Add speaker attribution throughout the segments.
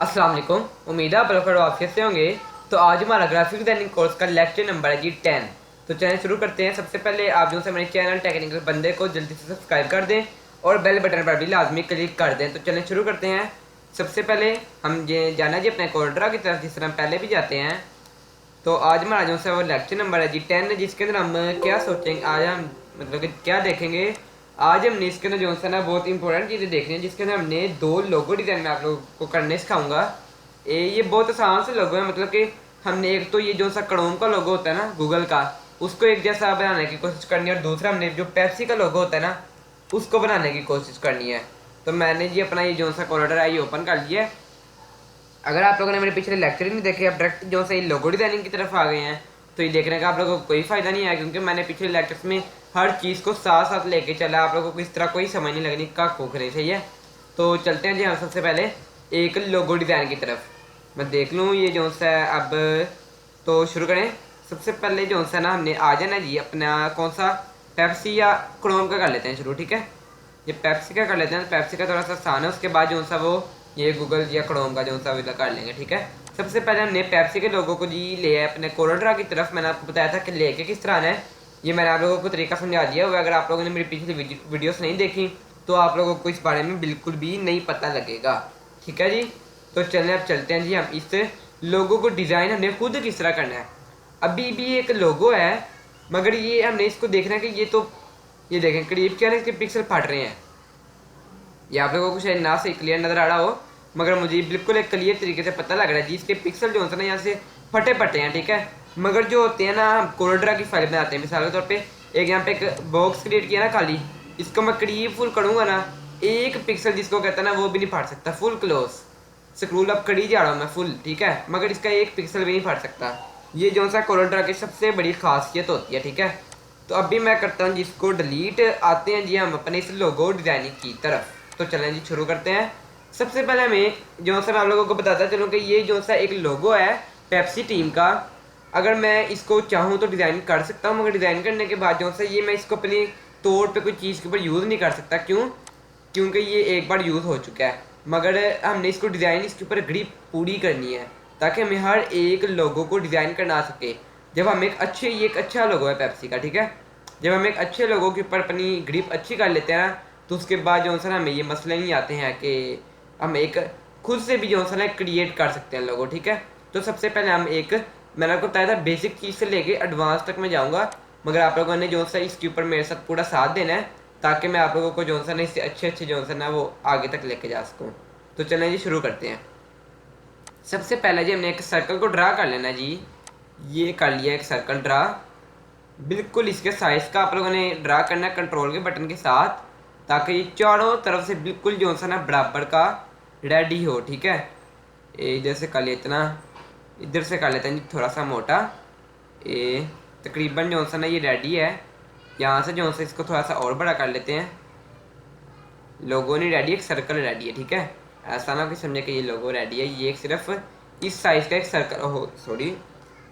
Speaker 1: अस्सलाम वालेकुम। उम्मीद है आप लोग वापस से होंगे। तो आज हमारा ग्राफिक डिजाइनिंग कोर्स का लेक्चर नंबर है जी 10। तो चैनल शुरू करते हैं। सबसे पहले आप जो से मेरे चैनल टेक्निकल बंदे को जल्दी से सब्सक्राइब कर दें और बेल बटन पर भी लाजमी क्लिक कर दें। तो चैनल शुरू करते हैं। सबसे पहले हम ये जाना जी अपने कोर्डरा की तरफ, जिस तरह हम पहले भी जाते हैं। तो आज हमारा जो है वो लेक्चर नंबर है जी 10, जिसके अंदर हम क्या सोचेंगे, आज हम मतलब कि क्या देखेंगे। आज हमने इसके अंदर जो है ना बहुत इंपॉर्टेंट चीज़ें देखनी है, जिसके अंदर हमने 2 लोगो डिज़ाइन में आप लोगों को करने सिखाऊंगा। ये बहुत आसान से लोगो है, मतलब कि हमने एक तो ये जो सा क्रोम का लोगो होता है ना गूगल का, उसको एक जैसा बनाने की कोशिश करनी है, और दूसरा हमने जो पेप्सी का लोगो होता है ना उसको बनाने की कोशिश करनी है। तो मैंने जी अपना ये जो सा कोलर है ये ओपन कर लिया है। अगर आप लोगों ने मेरे पिछले लेक्चर ही नहीं देखे, आप डायरेक्ट जो से लोगो डिजाइनिंग की तरफ आ गए हैं, तो ये देखने का आप लोगों को कोई फ़ायदा नहीं है, क्योंकि मैंने पिछले लेक्चर्स में हर चीज़ को साथ साथ लेके चला। आप लोगों को इस तरह कोई समझ नहीं लगनी का कोखने चाहिए। तो चलते हैं जी हम सबसे पहले एक लोगो डिज़ाइन की तरफ। मैं देख लूँ ये जो सा अब, तो शुरू करें। सबसे पहले जो सा ना हमने आ जाना जी अपना कौन सा पेप्सी या क्रोम का कर लेते हैं शुरू, ठीक है। ये पेप्सी का कर लेते हैं। पेप्सी का थोड़ा सा आसान है, उसके बाद जो सा वो ये गूगल या क्रोम का जो सा विला कर लेंगे, ठीक है। सबसे पहले हमने पेप्सी के लोगों को जी ले आए अपने कोरोड्रा की तरफ। मैंने आपको बताया था कि लेके किस तरह आना है, ये मैंने आप लोगों को तरीका समझा दिया हुआ। अगर आप लोगों ने मेरी पिछली वीडियोस नहीं देखी तो आप लोगों को इस बारे में बिल्कुल भी नहीं पता लगेगा, ठीक है जी। तो चलिए अब चलते हैं जी हम इस लोगो को डिज़ाइन हमने खुद किस तरह करना है। अभी भी एक लोगो है, मगर ये हमने इसको देखना है कि ये देखें करीब क्या है, इसके पिक्सल फट रहे हैं। ये आप लोगों को शायद ना से क्लियर नज़र आ रहा हो, मगर मुझे बिल्कुल एक क्लियर तरीके से पता लग रहा है जी। इसके पिक्सल जो होते हैं ना यहाँ से फटे फटे हैं, ठीक है। मगर जो होते हैं ना, हम कोलड्रा की फाइल बनाते हैं मिसाल के तौर पे, एक यहाँ पे एक बॉक्स क्रिएट किया ना खाली, इसको मैं करीब फुल करूँगा ना, एक पिक्सल जिसको कहता है ना वो भी नहीं फाड़ सकता। फुल क्लोज स्क्रूल अप कड़ी जा रहा हूँ मैं फुल, ठीक है, मगर इसका एक पिक्सल भी नहीं फाड़ सकता। ये जो सा कोलड्रा की सबसे बड़ी खासियत होती है, ठीक है। तो अभी मैं करता हूँ जिसको डिलीट। आते हैं जी हम अपने इस लोगो डिज़ाइनिंग की तरफ। तो चलें जी शुरू करते हैं। सबसे पहले हमें जो सा मैं आप लोगों को बताता चलूँ कि ये जो सा एक लोगो है पेप्सी टीम का, अगर मैं इसको चाहूँ तो डिज़ाइन कर सकता हूँ, मगर डिज़ाइन करने के बाद जो सा ये मैं इसको अपनी तौर पे कोई चीज़ के ऊपर यूज़ नहीं कर सकता। क्यों? क्योंकि ये एक बार यूज़ हो चुका है। मगर हमने इसको डिज़ाइन इसके ऊपर ग्रिप पूरी करनी है, ताकि हमें हर एक लोगो को डिज़ाइन करना आ सके। जब हम ये एक अच्छा लोगो है पेप्सी का, ठीक है। जब हम एक अच्छे लोगों के ऊपर अपनी ग्रिप अच्छी कर लेते हैं ना, तो उसके बाद जो है ना हमें ये मसले नहीं आते हैं कि हम एक खुद से भी जो है ना क्रिएट कर सकते हैं लोगो, ठीक है। तो सबसे पहले हम एक, मैंने आपको बताया था बेसिक चीज़ से लेके एडवांस तक मैं जाऊँगा, मगर आप लोगों ने जो सा इसके ऊपर मेरे साथ पूरा साथ देना है, ताकि मैं आप लोगों को जो सा ना इससे अच्छे अच्छे जो सा ना वो आगे तक लेके जा सकूँ। तो चलें जी शुरू करते हैं। सबसे पहले जी हमने एक सर्कल को ड्रा कर लेना जी। ये कर लिया एक सर्कल ड्रा, बिल्कुल इसके साइज़ का आप लोगों ने ड्रा करना है कंट्रोल के बटन के साथ, ताकि ये चारों तरफ से बिल्कुल जो सा ना बराबर का रेडी हो, ठीक है। इधर से कर लेते इतना, इधर से कर लेते हैं जी थोड़ा सा मोटा। ये तकरीबन जो सा ना ये रेडी है। यहाँ से जो सा इसको थोड़ा सा और बड़ा कर लेते हैं। लोगो नहीं रेडी, एक सर्कल रेडी है, ठीक है। ऐसा ना कि समझे कि ये लोगो रेडी है, ये एक सिर्फ इस साइज़ का एक सर्कल, ओह सॉरी,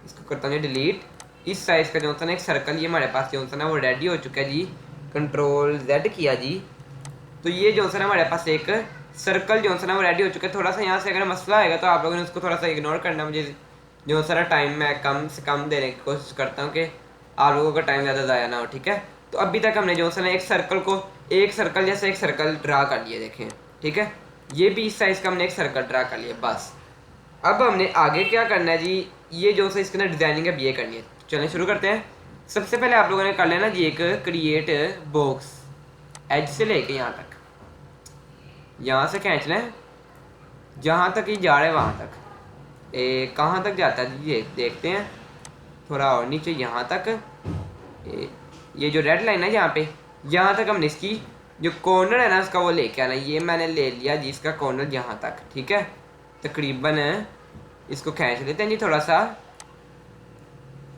Speaker 1: इसको करता हूँ डिलीट। इस साइज़ का जो सा ना एक सर्कल ये हमारे पास जो सा ना वो रेडी हो चुका है जी। कंट्रोल Z किया जी, तो ये जो सा ना हमारे पास एक सर्कल जो सा ना वो रेडी हो चुका है। थोड़ा सा यहाँ से अगर मसला आएगा तो आप लोगों ने उसको थोड़ा सा इग्नोर करना। मुझे जो सारा टाइम मैं कम से कम देने की कोशिश करता हूँ कि आप लोगों का टाइम ज़्यादा ज़ाया ना हो, ठीक है। तो अभी तक हमने जो सा ना एक सर्कल को, एक सर्कल जैसे एक सर्कल ड्रा कर लिया, देखें, ठीक है। ये भी इस साइज़ का हमने एक सर्कल ड्रा कर लिया बस। अब हमने आगे क्या करना है जी, ये जो सा इसके अंदर डिज़ाइनिंग है ये करनी है। चलें शुरू करते हैं। सबसे पहले आप लोगों ने कर लेना जी एक क्रिएट बॉक्स, एज से लेके यहाँ तक, यहाँ से खींच लें जहाँ तक ये जा रहा है वहाँ तक। कहाँ तक जाता है ये देखते हैं, थोड़ा और नीचे यहाँ तक। ये जो रेड लाइन है यहाँ पे, यहाँ तक हमने इसकी जो कॉर्नर है ना उसका वो लेके आना। ये मैंने ले लिया जी इसका कॉर्नर यहाँ तक, ठीक है। तकरीबन इसको खींच लेते हैं जी थोड़ा सा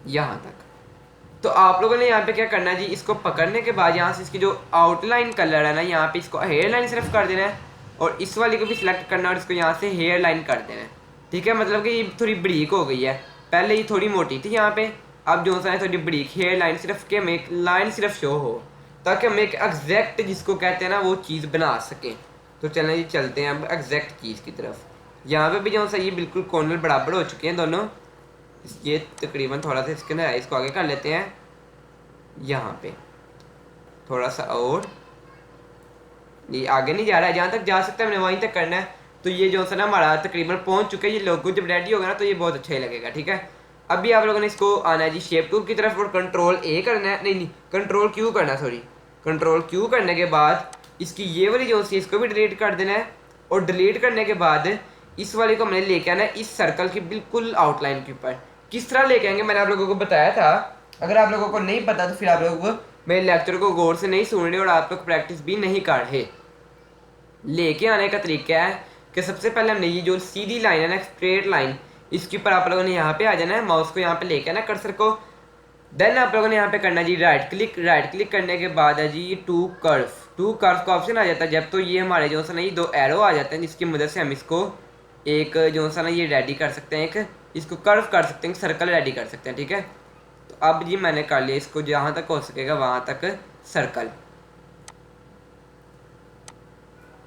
Speaker 1: यहाँ तक। तो आप लोगों ने यहाँ पे क्या करना है जी, इसको पकड़ने के बाद यहाँ से इसकी जो आउटलाइन कलर है ना, यहाँ पे इसको हेयर लाइन सिर्फ कर देना है, और इस वाली को भी सिलेक्ट करना है और इसको यहाँ से हेयर लाइन कर देना है, ठीक है। मतलब कि ये थोड़ी बरीक हो गई है, पहले ये थोड़ी मोटी थी यहाँ पे, अब जो है थोड़ी बरीक हेयर लाइन, सिर्फ कि हमें एक लाइन सिर्फ शो हो, ताकि हम एक एग्जैक्ट जिसको कहते हैं ना वो चीज़ बना सकें। तो चलें जी चलते हैं अब एग्जैक्ट चीज़ की तरफ। यहाँ पे भी जो सा ये बिल्कुल कॉर्नर बराबर हो चुके हैं दोनों। ये तकरीबन थोड़ा सा इसके अंदर है, इसको आगे कर लेते हैं। यहाँ पे थोड़ा सा और, ये आगे नहीं जा रहा है, जहाँ तक जा सकता है मैंने वहीं तक करना है। तो ये जो सा ना हमारा तकरीबन पहुँच चुका है। ये लोगो जब रेडी होगा ना तो ये बहुत अच्छा ही लगेगा, ठीक है। अभी आप लोगों ने इसको आना है जी शेप टूल की तरफ और कंट्रोल ए करना है, नहीं कंट्रोल क्यू करना, सॉरी कंट्रोल क्यू करने के बाद इसकी ये वाली जो सी इसको भी डिलीट कर देना है। और डिलीट करने के बाद इस वाले को हमने लेके आना है इस सर्कल की बिल्कुल आउटलाइन के ऊपर। किस तरह लेके आएंगे मैंने आप लोगों को बताया था, अगर आप लोगों को नहीं पता तो फिर आप लोगों को मेरे लेक्चर को गौर से नहीं सुन रहे और आप लोग प्रैक्टिस भी नहीं कर रहे। लेके आने का तरीका है कि सबसे पहले हमने ये जो सीधी लाइन है ना, स्ट्रेट लाइन, इसके ऊपर आप लोगों ने यहाँ पे आ जाना है, माउस को यहाँ पे लेके आना कर्सर को। देन आप लोगों ने यहाँ पे करना जी राइट क्लिक करने के बाद है जी ये टू कर्व का ऑप्शन आ जाता है जब। तो ये हमारे जो सा ना ये दो एरो आ जाते हैं जिसकी मदद से हम इसको एक जो सा ना ये रेडी कर सकते हैं, एक इसको कर्व कर सकते हैं, सर्कल रेडी कर सकते हैं, ठीक है। तो अब जी मैंने कर लिया इसको जहाँ तक हो सकेगा वहाँ तक सर्कल।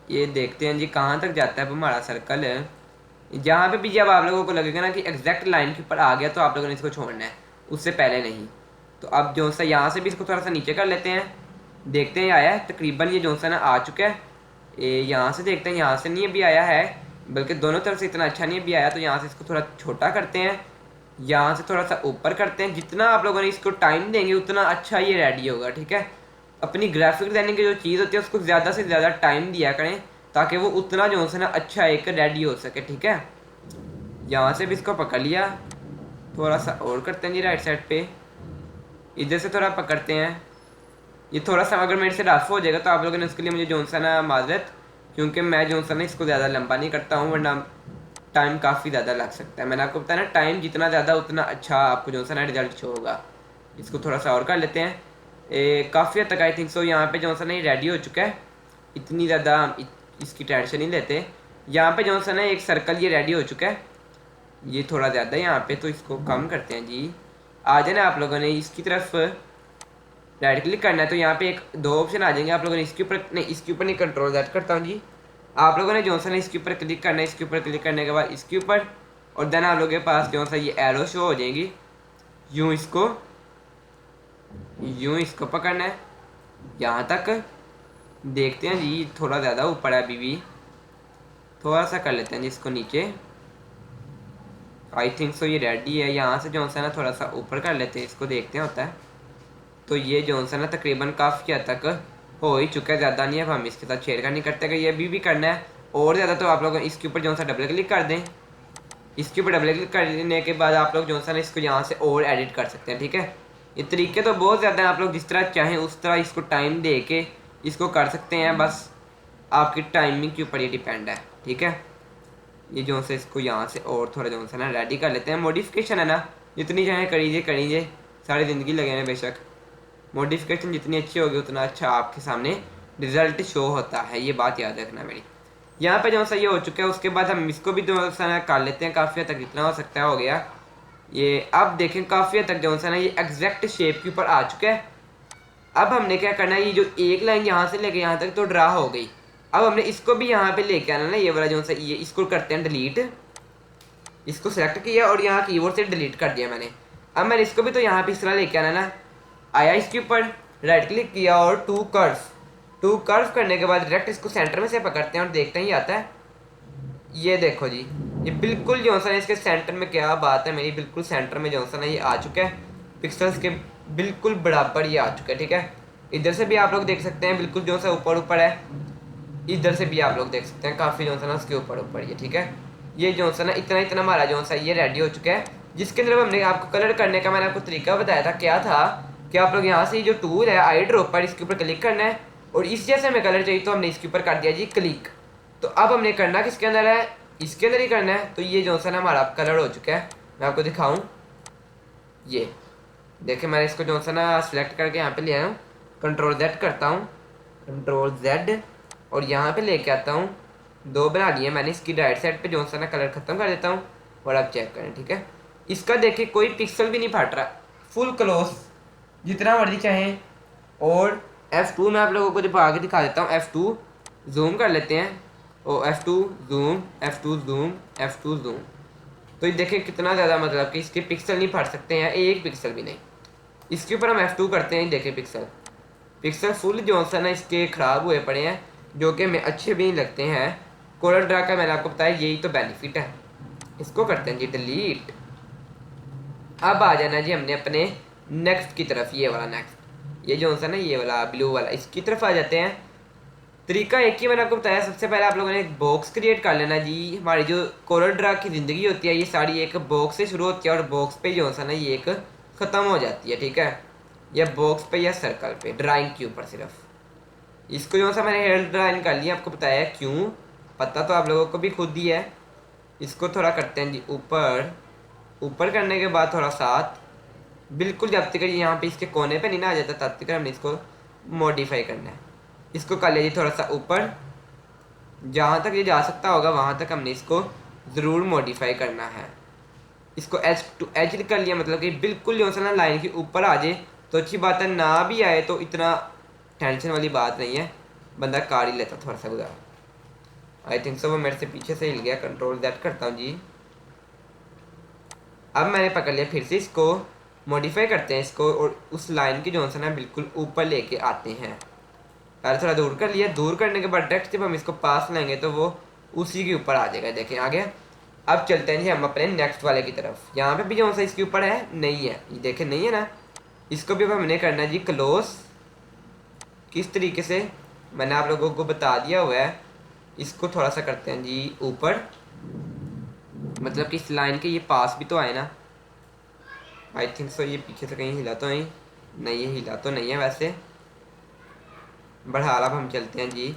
Speaker 1: ये देखते हैं जी कहाँ तक जाता है हमारा सर्कल। जहाँ पे भी जब आप लोगों को लगेगा ना कि एग्जैक्ट लाइन के ऊपर आ गया तो आप लोगों ने इसको छोड़ना है, उससे पहले नहीं। तो अब जो सा यहाँ से भी इसको थोड़ा सा नीचे कर लेते हैं, देखते हैं आया है तकरीबन ये जो सा ना आ चुका है। यहाँ से देखते हैं, यहाँ से नहीं अभी आया है, बल्कि दोनों तरफ से इतना अच्छा नहीं अभी आया। तो यहाँ से इसको थोड़ा छोटा करते हैं, यहाँ से थोड़ा सा ऊपर करते हैं। जितना आप लोगों ने इसको टाइम देंगे उतना अच्छा ये रेडी होगा, ठीक है। अपनी ग्राफिक डिजाइनिंग की जो चीज़ होती है उसको ज़्यादा से ज़्यादा टाइम दिया करें ताकि वो उतना जो है ना अच्छा एक रेडी हो सके, ठीक है। यहाँ से भी इसको पकड़ लिया, थोड़ा सा और करते हैं जी राइट साइड पे, इधर से थोड़ा पकड़ते हैं। ये थोड़ा सा अगर मेरे से रफ हो जाएगा तो आप लोगों ने उसके लिए मुझे जो सा ना माजरत, क्योंकि मैं जो सा ना इसको ज़्यादा लंबा नहीं करता हूँ वरना टाइम काफ़ी ज़्यादा लग सकता है। मैंने आपको बताया ना टाइम जितना ज़्यादा उतना अच्छा आपको जो सा ना रिजल्ट शो होगा। इसको थोड़ा सा और कर लेते हैं, काफ़ी हद तक आई थिंक सो यहाँ पे जो सा ना ये रेडी हो चुका है। इतनी ज़्यादा इसकी टेंशन नहीं लेते। यहाँ पे जो सा ना एक सर्कल ये रेडी हो चुका है, ये थोड़ा ज़्यादा यहाँ पे, तो इसको कम करते हैं जी। आ जाना आप लोगों ने इसकी तरफ राइट क्लिक करना है तो यहाँ पे एक दो ऑप्शन आ जाएंगे। आप लोगों ने इसके ऊपर नहीं कंट्रोल दैट करता हूँ जी। आप लोगों ने जो सा ना इसके ऊपर क्लिक करना है, इसके ऊपर क्लिक करने के बाद इसके ऊपर, और देन आप लोगों के पास जो सा ये एरो शो हो जाएंगी। यूँ इसको पकड़ना है यहाँ तक, देखते हैं जी थोड़ा ज़्यादा ऊपर है अभी भी, थोड़ा सा कर लेते हैं जी इसको नीचे। आई थिंक सो ये रेडी है। यहाँ से जो सा ना थोड़ा सा ऊपर कर लेते हैं इसको, देखते हैं होता है। तो ये जो सा ना तकरीबन काफ़ी हद तक हो ही चुका है, ज़्यादा नहीं है। अब हम इसके साथ छेड़खानी नहीं करते, अगर ये अभी भी करना है और ज़्यादा तो आप लोग इसके ऊपर जो सा डबल क्लिक कर दें। इसके ऊपर डबल क्लिक करने के बाद आप लोग जो सा ना इसको यहाँ से और एडिट कर सकते हैं, ठीक है। ये तरीके तो बहुत ज़्यादा हैं, आप लोग जिस तरह चाहें उस तरह इसको टाइम दे के इसको कर सकते हैं, बस आपकी टाइमिंग के ऊपर ये डिपेंड है, ठीक है। ये जो से इसको यहाँ से और थोड़ा जो सा ना रेडी कर लेते हैं। मॉडिफिकेशन है ना, जितनी चाहे करीजिए, सारी ज़िंदगी लगे हैं बेशक। मॉडिफिकेशन जितनी अच्छी होगी उतना अच्छा आपके सामने रिजल्ट शो होता है, ये बात याद रखना मेरी। यहाँ पे जो सा ये हो चुका है, उसके बाद हम इसको भी जो सा ना कर लेते हैं, काफ़ी हद तक जितना हो सकता है हो गया। ये अब देखें काफ़ी हद तक जो सा ना ये एग्जैक्ट शेप के ऊपर आ चुका है। अब हमने क्या करना है, ये जो एक लाइन यहाँ से लेके यहाँ तक तो ड्रा हो गई। अब हमने इसको भी यहाँ पे लेके आना ना, ये वाला जो सा ये इसको करते हैं डिलीट। इसको सेलेक्ट किया और यहाँ कीबोर्ड से डिलीट कर दिया मैंने। अब मैंने इसको भी तो यहाँ पे इस तरह लेके आना ना, आया इसके ऊपर राइट क्लिक किया और टू कर्व करने के बाद डायरेक्ट इसको सेंटर में से पकड़ते हैं और देखते हैं ये आता है। ये देखो जी, ये बिल्कुल जो सा ना इसके सेंटर में, क्या बात है मेरी, बिल्कुल सेंटर में जो सा ना ये आ चुका है, पिक्सल्स के बिल्कुल बराबर ये आ चुका है, ठीक है। इधर से भी आप लोग देख सकते हैं बिल्कुल जो सा ऊपर है, इधर से भी आप लोग देख सकते हैं काफ़ी जो सा ना उसके ऊपर ये, ठीक है। ये जो सा ना इतना हमारा जो सा ये रेडी हो चुका है, जिसके अंदर हमने आपको कलर करने का मैंने आपको तरीका बताया था। क्या था कि आप लोग यहाँ से जो टूल है आई ड्रॉपर, इसके ऊपर क्लिक करना है और इस जैसे हमें कलर चाहिए तो हमने इसके ऊपर कर दिया जी क्लिक। तो अब हमने करना किसके अंदर है, इसके अंदर ही करना है। तो ये जो सा ना हमारा कलर हो चुका है, मैं आपको दिखाऊँ। ये देखिए मैंने इसको जो सा ना सिलेक्ट करके यहाँ पे ले आया हूँ, कंट्रोल Z करता हूँ, कंट्रोल Z, और यहाँ पे लेके आता हूँ। दो बना लिए मैंने, इसकी राइट साइड पे जो सा ना कलर ख़त्म कर देता हूँ और आप चेक करें, ठीक है। इसका देखिए कोई पिक्सल भी नहीं फट रहा, फुल क्लोज जितना मर्जी चाहें। और F2 में आप लोगों को जब आगे दिखा देता हूँ, F2 जूम कर लेते हैं और F2 zoom, F2 zoom, F2 zoom. तो ये देखें कितना ज़्यादा, मतलब कि इसके पिक्सल नहीं फाड़ सकते हैं, एक पिक्सल भी नहीं। इसके ऊपर हम F2 करते हैं, देखें पिक्सल फुल जो सा ना इसके ख़राब हुए पड़े हैं, जो कि हमें अच्छे भी नहीं लगते हैं। कोरल ड्रा का मैंने आपको बताया यही तो बेनिफिट है। इसको करते हैं जी डिलीट। अब आ जाना जी हमने अपने नेक्स्ट की तरफ, ये वाला नेक्स्ट, ये जो सा ना ये वाला ब्लू वाला, इसकी तरफ आ जाते हैं। तरीका एक ही मैंने आपको बताया, सबसे पहले आप लोगों ने एक बॉक्स क्रिएट कर लेना जी। हमारी जो कोरल ड्रा की ज़िंदगी होती है ये सारी एक बॉक्स से शुरू होती है और बॉक्स पे जो सा ना ये एक ख़त्म हो जाती है, ठीक है। या बॉक्स पे या सर्कल पे, ड्राइंग के ऊपर सिर्फ। इसको जो सा मैंने हेयर ड्राइंग कर लिया, आपको बताया क्यों, पता तो आप लोगों को भी खुद ही है। इसको थोड़ा करते हैं जी ऊपर, ऊपर करने के बाद थोड़ा साथ बिल्कुल जब तक यहाँ पे इसके कोने पे नहीं ना आ जाता तब तक हमने इसको मॉडिफाई करना है। इसको कर लिया जी थोड़ा सा ऊपर, जहाँ तक ये जा सकता होगा वहाँ तक हमने इसको ज़रूर मॉडिफाई करना है। इसको एज टू एज कर लिया, मतलब कि बिल्कुल जो सा ना लाइन के ऊपर आ जाए तो अच्छी बात है, ना भी आए तो इतना टेंशन वाली बात नहीं है, बंदा कर ही लेता थोड़ा सा गुजारा। आई थिंक सो वो मेरे से पीछे से हिल गया, कंट्रोल दैट करता हूँ जी। अब मैंने पकड़ लिया, फिर से इसको मॉडिफाई करते हैं इसको, और उस लाइन की जो सा ना बिल्कुल ऊपर लेके आते हैं। पहले थोड़ा दूर कर लिया, दूर करने के बाद डायरेक्ट जब हम इसको पास लाएंगे तो वो उसी के ऊपर आ जाएगा। देखें आ गया। अब चलते हैं जी हम अपने नेक्स्ट वाले की तरफ। यहाँ पे भी जो सा इसके ऊपर है नहीं है, ये देखें नहीं है ना, इसको भी अब हमने करना है जी क्लोज। किस तरीके से मैंने आप लोगों को बता दिया हुआ है। इसको थोड़ा सा करते हैं जी ऊपर, मतलब कि इस लाइन के ये पास भी तो आए ना। आई थिंक सो ये पीछे से कहीं हिला तो नहीं, नहीं ये हिला तो नहीं है वैसे। बढ़ा, अब हम चलते हैं जी,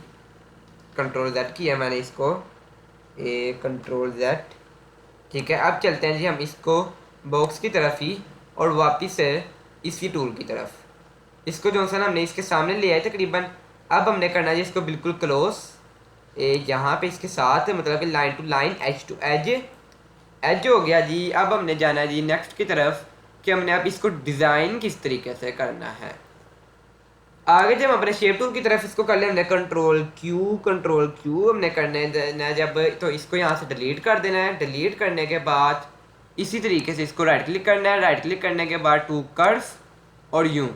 Speaker 1: कंट्रोल Z किया मैंने इसको, ए कंट्रोल Z, ठीक है। अब चलते हैं जी हम इसको बॉक्स की तरफ ही, और वापस से इसी टूल की तरफ। इसको जो सा ना हमने इसके सामने ले आए तकरीबन। अब हमने करना है जी इसको बिल्कुल क्लोज, यहाँ पे इसके साथ, मतलब कि line to line, edge to edge, edge हो गया जी। अब हमने जाना है जी नेक्स्ट की तरफ कि हमने अब इसको डिज़ाइन किस तरीके से करना है। आगे जब हम अपने शेप टूल की तरफ इसको कर ले, हमने कंट्रोल क्यू हमने करने देना है जब, तो इसको यहाँ से डिलीट कर देना है। डिलीट करने के बाद इसी तरीके से इसको राइट क्लिक करना है। राइट क्लिक करने के बाद टू कर्व्स, और यूँ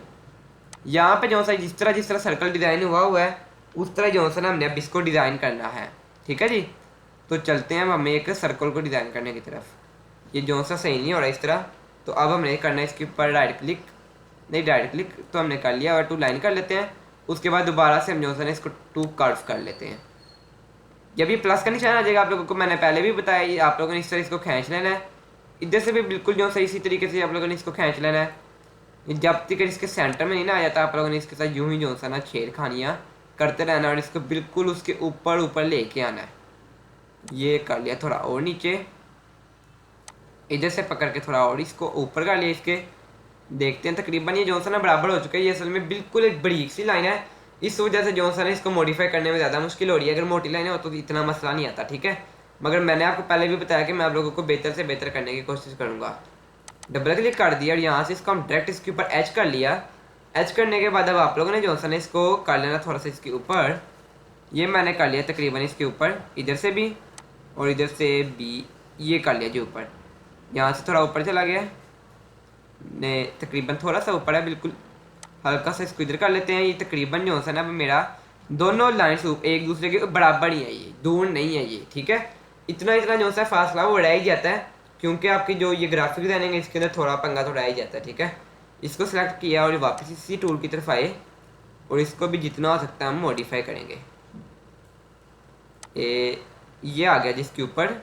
Speaker 1: यहाँ पे जो सा जिस तरह सर्कल डिज़ाइन हुआ है उस तरह जो सा ना हमने अब इसको डिज़ाइन करना है, ठीक है जी। तो चलते हैं हमें एक सर्कल को डिज़ाइन करने की तरफ। ये जो सा सही नहीं हो रहा इस तरह, तो अब हमने करना है इसके ऊपर राइट क्लिक, नहीं डायरेक्ट क्लिक तो हमने कर लिया, और टू लाइन कर लेते हैं। उसके बाद दोबारा से हम जो है इसको टू कर्व कर लेते हैं। जब ये प्लस का निशान आ जाएगा, आप लोगों को मैंने पहले भी बताया, आप लोगों ने इस तरह इसको खींच लेना है। इधर से भी बिल्कुल जो सही इसी तरीके से आप लोगों ने इसको खींच लेना है। जब तक इसके सेंटर में नहीं ना आ जाता, आप लोगों ने इसके साथ यूं ही जो सा ना छेड़खानियाँ करते रहना, और इसको बिल्कुल उसके ऊपर ऊपर लेके आना है। ये कर लिया, थोड़ा और नीचे, इधर से पकड़ के थोड़ा और इसको ऊपर कर लिया इसके। देखते हैं तकरीबन ये जोनसन बराबर हो चुका है। ये असल में बिल्कुल एक बड़ी सी लाइन है, इस वजह से जोनसन इसको मॉडिफाई करने में ज़्यादा मुश्किल हो रही है। अगर मोटी लाइन हो तो इतना मसला नहीं आता, ठीक है। मगर मैंने आपको पहले भी बताया कि मैं आप लोगों को बेहतर से बेहतर करने की कोशिश करूँगा। डबल क्लिक कर दिया और यहाँ से इसको हम डायरेक्ट इसके ऊपर एच कर लिया। एच करने के बाद अब आप लोगों ने जोनसन इसको कर लेना थोड़ा सा इसके ऊपर। ये मैंने कर लिया तकरीबन इसके ऊपर, इधर से भी और इधर से भी ये कर लिया जो ऊपर। यहाँ से थोड़ा ऊपर चला गया ने, तकरीबन थोड़ा सा ऊपर है, बिल्कुल हल्का सा इसको इधर कर लेते हैं। ये तकरीबन जो है ना मेरा दोनों लाइन्स एक दूसरे के बराबर ही है, ये दूर नहीं है ये, ठीक है। इतना इतना जो सा फासला वो बढ़ाया ही जाता है, क्योंकि आपकी जो ये ग्राफिक डिजाइनिंग है इसके अंदर थोड़ा पंगा थोड़ा ही जाता है, ठीक है। इसको सेलेक्ट किया और वापस इसी टूल की तरफ आए और इसको भी जितना हो सकता है हम मॉडिफाई करेंगे। ये आ गया जिसके ऊपर,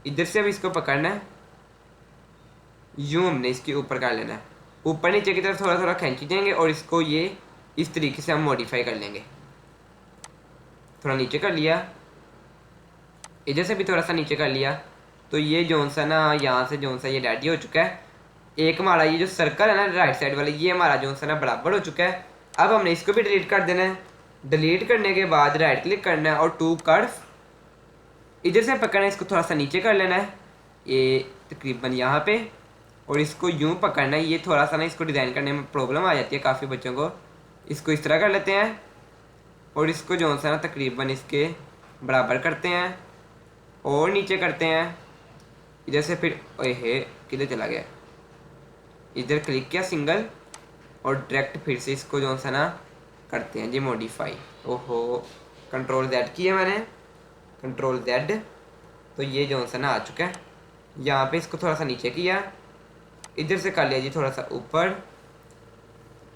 Speaker 1: इधर से अब इसको पकड़ना है, यूँ हमने इसके ऊपर कर लेना है। ऊपर नीचे की तरफ थोड़ा थोड़ा खींची जाएंगे और इसको ये इस तरीके से हम मॉडिफाई कर लेंगे। थोड़ा नीचे कर लिया, इधर से भी थोड़ा सा नीचे कर लिया, तो ये जोन सा ना यहाँ से जोन सा ये रेडी हो चुका है। एक हमारा ये जो सर्कल है ना राइट साइड वाला, ये हमारा जोन सा ना बराबर हो चुका है। अब हमने इसको भी डिलीट कर देना है। डिलीट करने के बाद राइट क्लिक करना है और टू कर्व, इधर से पकड़ना है, इसको थोड़ा सा नीचे कर लेना है ये तकरीबन यहाँ पे, और इसको यूँ पकड़ना है। ये थोड़ा सा ना इसको डिज़ाइन करने में प्रॉब्लम आ जाती है काफ़ी बच्चों को। इसको इस तरह कर लेते हैं और इसको जो सा ना तकरीबन इसके बराबर करते हैं और नीचे करते हैं इधर से, फिर ओए हे किधर चला गया, इधर क्लिक किया सिंगल और डायरेक्ट फिर से इसको जो सा ना करते हैं जी मॉडिफाई। ओहो, कंट्रोल जेड किया मैंने, कंट्रोल जेड, तो ये जो सा ना आ चुका है। यहाँ पे इसको थोड़ा सा नीचे किया, इधर से कर लिया जी थोड़ा सा ऊपर,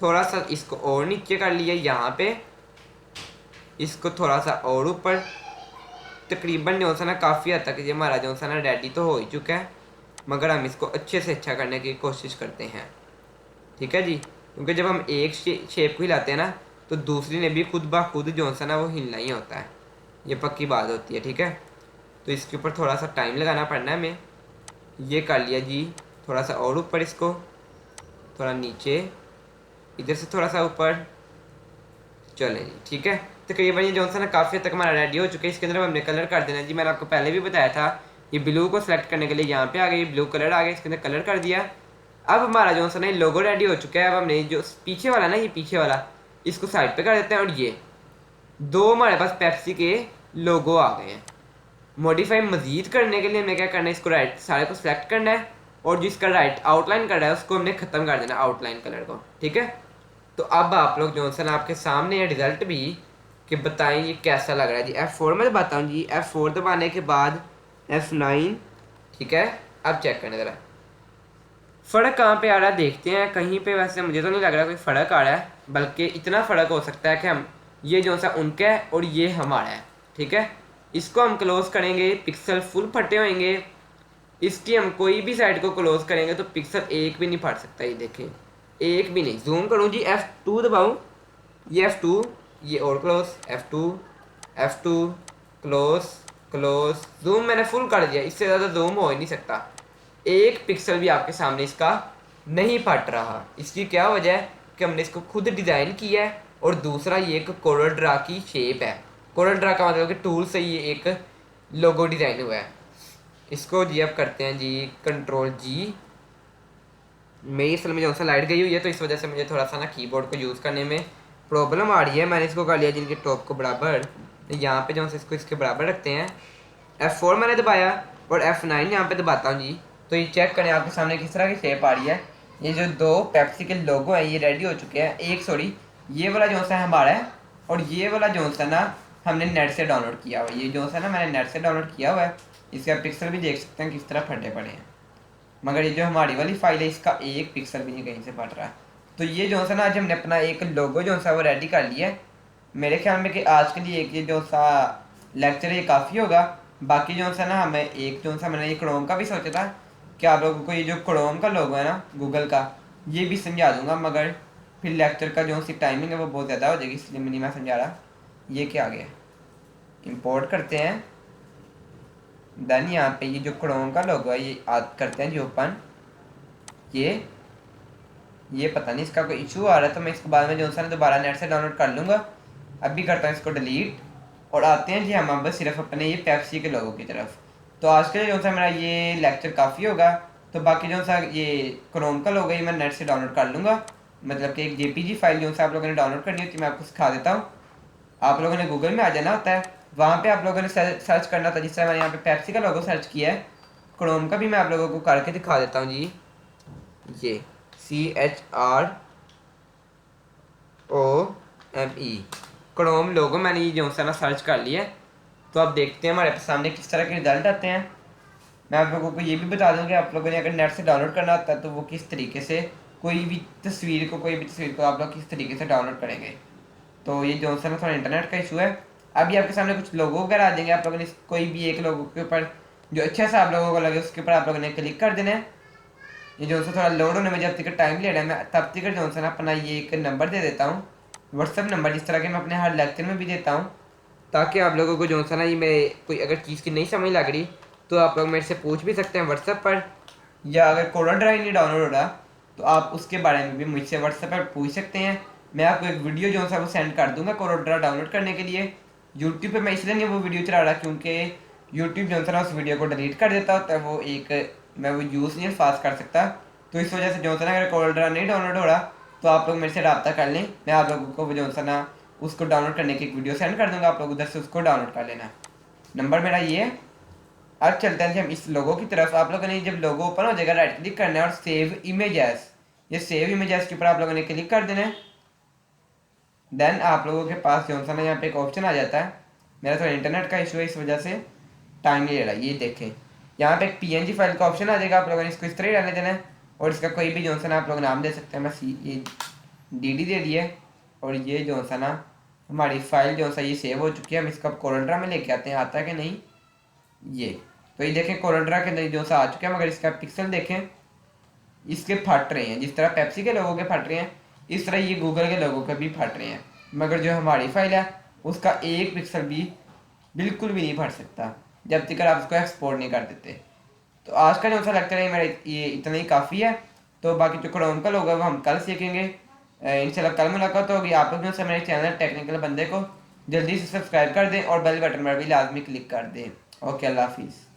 Speaker 1: थोड़ा सा इसको और नीचे कर लिया, यहाँ पे इसको थोड़ा सा और ऊपर। तकरीबन जो सा ना काफ़ी हद तक ये हमारा जो सा ना रेडी तो हो ही चुका है, मगर हम इसको अच्छे से अच्छा करने की कोशिश करते हैं। ठीक है जी, क्योंकि जब हम एक शेप को हिलाते हैं ना तो दूसरी ने भी खुद ब खुद जो सा ना वो हिलना ही होता है, ये पक्की बात होती है। ठीक है, तो इसके ऊपर थोड़ा सा टाइम लगाना पड़ना है हमें। ये कर लिया जी थोड़ा सा और ऊपर, इसको थोड़ा नीचे, इधर से थोड़ा सा ऊपर, चलें जी। ठीक है, तकरीबन ये जो सा ना काफ़ी हद तक हमारा रेडी हो चुका है। इसके अंदर हमने कलर कर देना जी, मैंने आपको पहले भी बताया था। ये ब्लू को सिलेक्ट करने के लिए यहाँ पे आ गई, ब्लू कलर आ गया, इसके अंदर कलर कर दिया। अब हमारा जो सा ना लोगो रेडी हो चुका है। अब हमने जो पीछे वाला ना, ये पीछे वाला, इसको साइड पे कर देते हैं और ये दो हमारे पास पेप्सी के लोगो आ गए हैं। मॉडिफाई मजीद करने के लिए हमें क्या करना है, इसको राइट सारे को सिलेक्ट करना है और जिसका राइट आउटलाइन कर रहा है उसको हमने ख़त्म कर देना आउटलाइन कलर को। ठीक है, तो अब आप लोग जो सा ना आपके सामने है रिजल्ट भी, कि बताएं ये कैसा लग रहा है जी। F4 में दबाता हूँ जी, F4 दबाने के बाद F9। ठीक है, अब चेक करने ज़रा फ़र्क कहाँ पे आ रहा है देखते हैं। कहीं पे वैसे मुझे तो नहीं लग रहा कोई फ़र्क आ रहा है, बल्कि इतना फ़र्क हो सकता है कि हम ये जो सा उनका है और ये हमारा है। ठीक है, इसको हम क्लोज़ करेंगे, पिक्सल फुल फटे होंगे। इसकी हम कोई भी साइड को क्लोज़ करेंगे तो पिक्सल एक भी नहीं फट सकता, ये देखें एक भी नहीं। जूम करूँ जी, F2 दबाऊँ, ये F2, ये और close, F2, F2, close close, zoom मैंने फुल कर दिया, इससे ज़्यादा जूम हो ही नहीं सकता। एक पिक्सल भी आपके सामने इसका नहीं फट रहा। इसकी क्या वजह है कि हमने इसको खुद डिज़ाइन किया है, और दूसरा ये एक कोरल ड्रा की शेप है। कोरल ड्रा का मतलब कि टूल से ये एक लोगो डिज़ाइन हुआ है। इसको जी अब करते हैं जी कंट्रोल जी। मेरी असल में जो सा लाइट गई हुई है तो इस वजह से मुझे थोड़ा सा ना कीबोर्ड को यूज़ करने में प्रॉब्लम आ रही है। मैंने इसको कर लिया जिनके टॉप को बराबर, यहाँ पे जो है इसको इसके बराबर रखते हैं। F4 मैंने दबाया और F9 यहाँ पे दबाता हूँ जी, तो ये चेक करें आपके सामने किस तरह की शेप आ रही है। ये जो दो पेप्सी के लोगो हैं ये रेडी हो चुके हैं। एक सॉरी, ये वाला जो सा हमारा है और ये वाला जो सा ना हमने नेट से डाउनलोड किया हुआ है। ये जो सा ना मैंने नेट से डाउनलोड किया हुआ है, इसके आप पिक्सल भी देख सकते हैं किस तरह फटे पड़े हैं, मगर ये जो हमारी वाली फाइल है इसका एक पिक्सल भी नहीं कहीं से फट रहा है। तो ये जो सा ना आज हमने अपना एक लोगो जो सा वो रेडी कर लिया है। मेरे ख्याल में कि आज के लिए एक ये जो सा लेक्चर ये काफ़ी होगा। बाकी जो सा ना हमें एक जो सा मैंने ये क्रोम का भी सोचा था कि आप लोगों को ये जो क्रोम का लोगो है ना गूगल का, ये भी समझा दूंगा, मगर फिर लेक्चर का जो सी टाइमिंग है वो बहुत ज़्यादा हो जाएगी, इसलिए मैं नहीं मैं समझा रहा। ये क्या आ गया, इम्पोर्ट करते हैं, देन यहाँ पे ये जो क्रोम का लोगो है ये करते हैं जी ओपन। ये पता नहीं इसका कोई इशू आ रहा है, तो मैं इसके बाद में जो सा दोबारा नेट से डाउनलोड कर लूँगा। अभी करता हूँ इसको डिलीट और आते हैं जी हम अब सिर्फ अपने ये पेप्सी के लोगों की तरफ। तो आज के लिए जो सा मेरा ये लेक्चर काफ़ी होगा, तो बाकी जो सा ये क्रोम का लोगो ये मैं नेट से डाउनलोड कर लूँगा। मतलब कि एक JPG फाइल जो सा आप लोगों ने डाउनलोड करनी होती है, मैं आपको सिखा देता हूँ। आप लोगों ने गूगल में आ जाना होता है, वहाँ पे आप लोगों ने सर्च करना होता है। जिस तरह मैंने यहाँ पे पेप्सी का लोगो सर्च किया है, क्रोम का भी मैं आप लोगों को करके दिखा देता हूँ जी। ये CHROME क्रोम लोगो मैंने ये जो सा ना सर्च कर लिया है। तो आप देखते हैं हमारे सामने किस तरह के रिजल्ट आते हैं। मैं आप लोगों को ये भी बता दूँ कि आप लोगों ने अगर नेट से डाउनलोड करना होता है तो वो किस तरीके से कोई भी तस्वीर को आप लोग किस तरीके से डाउनलोड करेंगे। तो ये जो सा ना थोड़ा इंटरनेट का इशू है। अभी आपके सामने कुछ लोगो वगैरह आ जाएंगे, आप लोगों ने कोई भी एक लोगो के ऊपर जो अच्छा सा आप लोगों को लगे उसके ऊपर आप लोगों ने क्लिक कर देना है। ये जो सा थोड़ा लोड होने में जब तक टाइम ले रहा है, मैं तब तक जो सा ना अपना ये एक नंबर दे देता हूँ, व्हाट्सअप नंबर, जिस तरह के मैं अपने हर लेक्चर में भी देता हूँ, ताकि आप लोगों को जो सा ना ये मेरे कोई अगर चीज़ की नहीं समझ लग रही तो आप लोग मेरे से पूछ भी सकते हैं व्हाट्सएप पर, या अगर कोरल ड्राइव नहीं डाउनलोड हो रहा तो आप उसके बारे में भी मुझसे व्हाट्सएप पर पूछ सकते हैं। मैं आपको एक वीडियो जो सा वो सेंड कर दूंगा कोरल ड्राइव डाउनलोड करने के लिए। यूट्यूब पे मैं इसलिए नहीं वो वीडियो चला रहा क्योंकि यूट्यूब जो सा ना उस वीडियो को डिलीट कर देता होता है, वो एक मैं वो यूज़ नहीं फास्ट कर सकता। तो इस वजह से जो सा ना अगर कोरल ड्राइव नहीं डाउनलोड हो रहा तो आप लोग मेरे से रब्ता कर लें, मैं आप लोगों को जो सा ना उसको डाउनलोड करने की एक वीडियो सेंड कर दूँगा, आप लोग उधर से उसको डाउनलोड कर लेना। नंबर मेरा ये है। अब चलते हैं हम इस लोगो की तरफ। आप लोगों ने जब लोगो ओपन हो जाएगा राइट क्लिक करना है और सेव इमेजेस, ये सेव इमेजेस के ऊपर आप लोगों ने क्लिक कर देना है। देन आप लोगों के पास जो सा ना यहाँ पे एक ऑप्शन आ जाता है। मेरा थोड़ा इंटरनेट का इशू है, इस वजह से टाइम नहीं ले रहा। ये देखें यहाँ पे एक पीएनजी फाइल का ऑप्शन आ जाएगा, आप लोगों ने इसको इस तरह ही डालने देना है और इसका कोई भी जो सा ना आप लोग नाम दे सकते हैं। बस ये डी दे दिए और ये जो सा ना हमारी फाइल जो सा ये सेव हो चुकी है। हम इसका कोरल में लेके आते हैं, आता है कि नहीं ये। तो ये देखें कोरल के अंदर जो सा आ चुका है, मगर इसका पिक्सल देखें इसके फट रहे हैं। जिस तरह पेप्सी के लोगों के फट रहे हैं इस तरह ये गूगल के लोगों के भी फट रहे हैं, मगर जो हमारी फाइल है उसका एक पिक्सल भी बिल्कुल भी नहीं फट सकता जब तक आप उसको एक्सपोर्ट नहीं कर देते। तो आज का जो सा लेक्चर है मेरा ये इतना ही काफ़ी है। तो बाकी जो क्रोम का लोग है वो हम कल सीखेंगे। इंशाल्लाह कल मुलाकात होगी। आप लोग जो से मेरे चैनल टेक्निकल बंदे को जल्दी से सब्सक्राइब कर दें और बेल बटन पर भी लाजमी क्लिक कर दें। ओके, अल्लाह हाफिज़।